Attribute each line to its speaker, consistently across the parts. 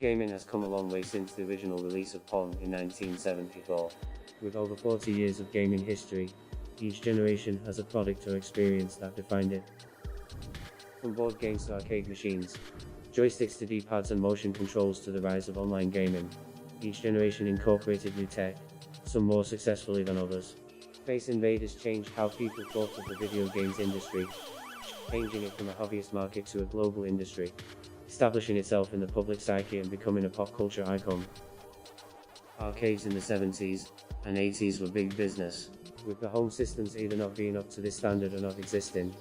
Speaker 1: Gaming has come a long way since the original release of Pong in 1974. With over 40 years of gaming history, each generation has a product or experience that defined it. From board games to arcade machines, joysticks to D-pads and motion controls to the rise of online gaming, each generation incorporated new tech, some more successfully than others. Space Invaders changed how people thought of the video games industry, changing it from a hobbyist market to a global industry, establishing itself in the public psyche and becoming a pop culture icon. Arcades in the 70s and 80s were big business, with the home systems either not being up to this standard or not existing.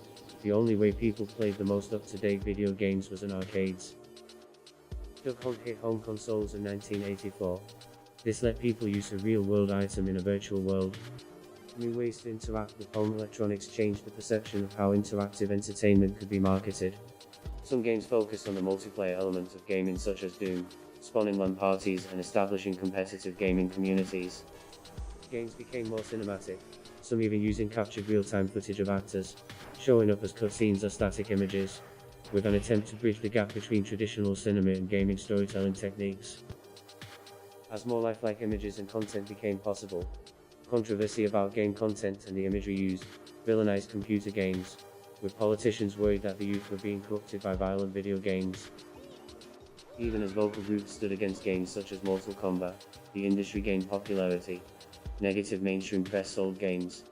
Speaker 1: The only way people played the most up-to-date video games was in arcades. Duck Hunt hit home consoles in 1984. This let people use a real-world item in a virtual world. New ways to interact with home electronics changed the perception of how interactive entertainment could be marketed. Some games focused on the multiplayer element of gaming, such as Doom, spawning LAN parties and establishing competitive gaming communities. Games became more cinematic, some even using captured real-time footage of actors, showing up as cutscenes or static images, with an attempt to bridge the gap between traditional cinema and gaming storytelling techniques. As more lifelike images and content became possible, controversy about game content and the imagery used villainized computer games, with politicians worried that the youth were being corrupted by violent video games. Even as vocal groups stood against games such as Mortal Kombat, the industry gained popularity. Negative mainstream press sold games.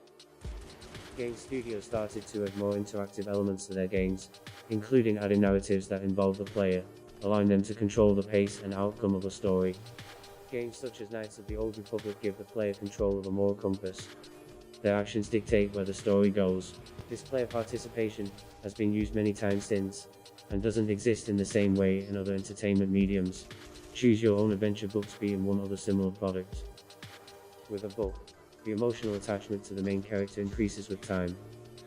Speaker 1: Game studios started to add more interactive elements to their games, including adding narratives that involve the player, allowing them to control the pace and outcome of a story. Games such as Knights of the Old Republic give the player control of a moral compass. Their actions dictate where the story goes. This player participation has been used many times since, and doesn't exist in the same way in other entertainment mediums. Choose Your Own Adventure books being one other similar product. With a book, the emotional attachment to the main character increases with time,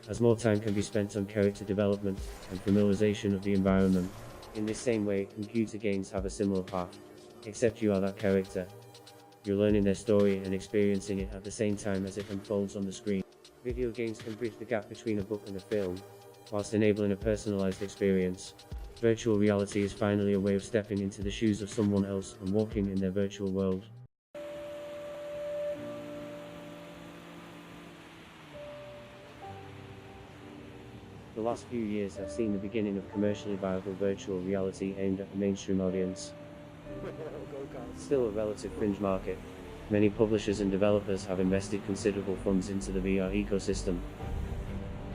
Speaker 1: as more time can be spent on character development and familiarization of the environment. In this same way, computer games have a similar path, except you are that character. You're learning their story and experiencing it at the same time as it unfolds on the screen. Video games can bridge the gap between a book and a film, whilst enabling a personalized experience. Virtual reality is finally a way of stepping into the shoes of someone else and walking in their virtual world. The last few years have seen the beginning of commercially viable virtual reality aimed at the mainstream audience. Still a relative fringe market, many publishers and developers have invested considerable funds into the VR ecosystem.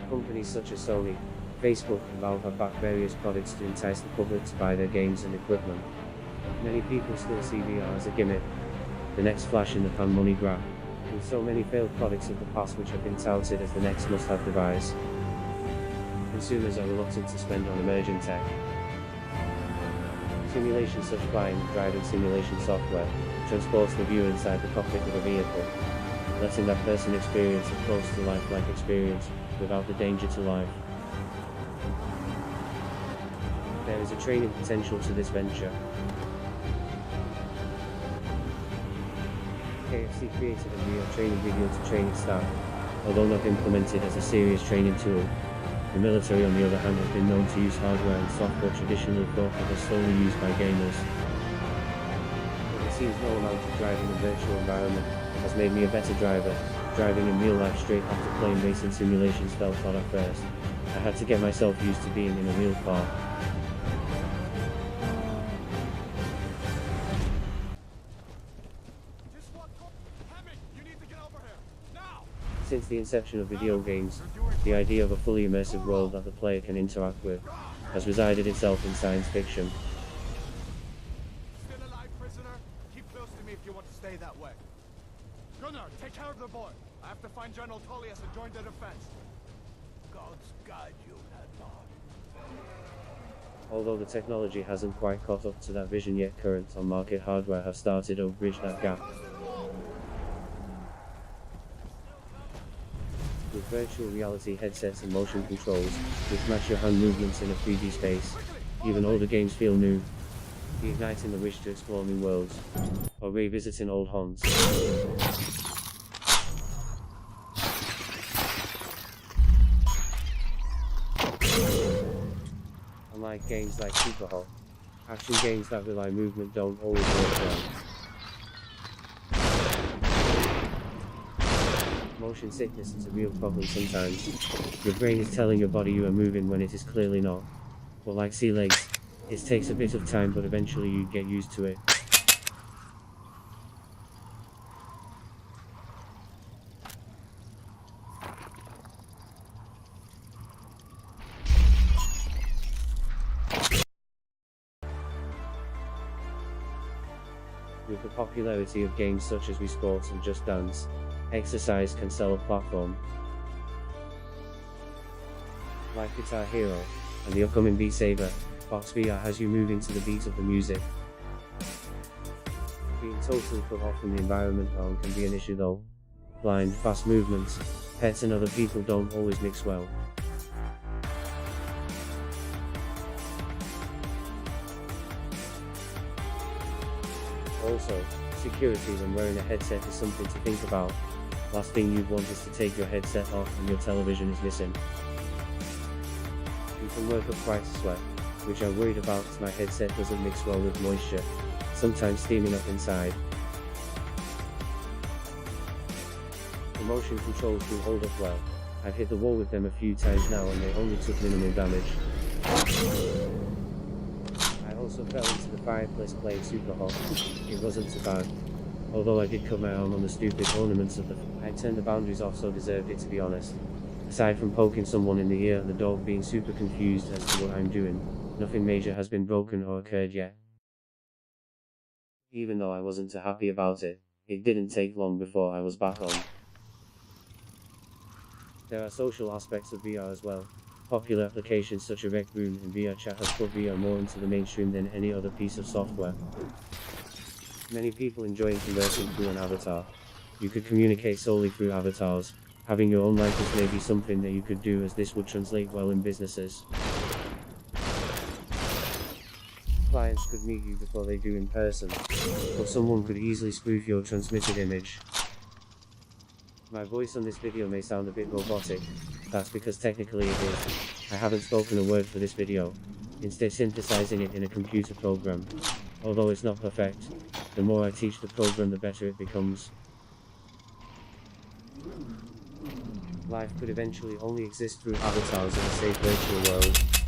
Speaker 1: Companies such as Sony, Facebook, and Valve have backed various products to entice the public to buy their games and equipment. Many people still see VR as a gimmick, the next flash in the pan money grab, with so many failed products of the past which have been touted as the next must-have device. Consumers are reluctant to spend on emerging tech. Simulations such as flying and driving simulation software transports the viewer inside the cockpit of a vehicle, letting that person experience a close-to-life-like experience without the danger to life. There is a training potential to this venture. KFC created a VR training video to train its staff, although not implemented as a serious training tool. The military, on the other hand, has been known to use hardware and software traditionally thought of as solely used by gamers. But it seems no amount of driving a virtual environment has made me a better driver. Driving in real life straight after playing racing simulations felt odd at first. I had to get myself used to being in a real car. Since the inception of video games, the idea of a fully immersive world that the player can interact with has resided itself in science fiction.
Speaker 2: Still alive, prisoner? Keep close to me if you want to stay that way. Gunnar, take care of the boy. I have to find General Tullius and join the defense. Gods guide you, Hadvar.
Speaker 1: Although the technology hasn't quite caught up to that vision yet, current on-market hardware have started to bridge that gap. With virtual reality headsets and motion controls, which match your hand movements in a 3D space, even older games feel new, igniting the wish to explore new worlds, or revisiting old haunts. Unlike games like Superhot, Action games that rely on movement don't always work well. Motion sickness is a real problem sometimes. Your brain is telling your body you are moving when it is clearly not. But like sea legs, it takes a bit of time, but eventually you get used to it. With the popularity of games such as Wii Sports and Just Dance, exercise can sell a platform. Like Guitar Hero, and the upcoming Beat Saber, Box VR has you moving to the beat of the music. Being totally cut off from the environment can be an issue though. Blind, fast movements, pets and other people don't always mix well. Also, security when wearing a headset is something to think about. Last thing you'd want is to take your headset off and your television is missing. You can work up quite a sweat, which I'm worried about as my headset doesn't mix well with moisture, sometimes steaming up inside. The motion controls do hold up well. I've hit the wall with them a few times now and they only took minimal damage. I also fell into the fireplace playing super hot. It wasn't too bad. Although I did cut my arm on the stupid ornaments of I turned the boundaries off, so deserved it to be honest. Aside from poking someone in the ear and the dog being super confused as to what I'm doing, nothing major has been broken or occurred yet. Even though I wasn't too happy about it, it didn't take long before I was back home. There are social aspects of VR as well. Popular applications such as Rec Room and VR Chat has put VR more into the mainstream than any other piece of software. Many people enjoy conversing through an avatar. You could communicate solely through avatars. Having your own likeness may be something that you could do, as this would translate well in businesses. Clients could meet you before they do in person, or someone could easily spoof your transmitted image. My voice on this video may sound a bit robotic. That's because technically it is. I haven't spoken a word for this video, instead synthesizing it in a computer program. Although it's not perfect, the more I teach the program the better it becomes. Life could eventually only exist through avatars in a safe virtual world.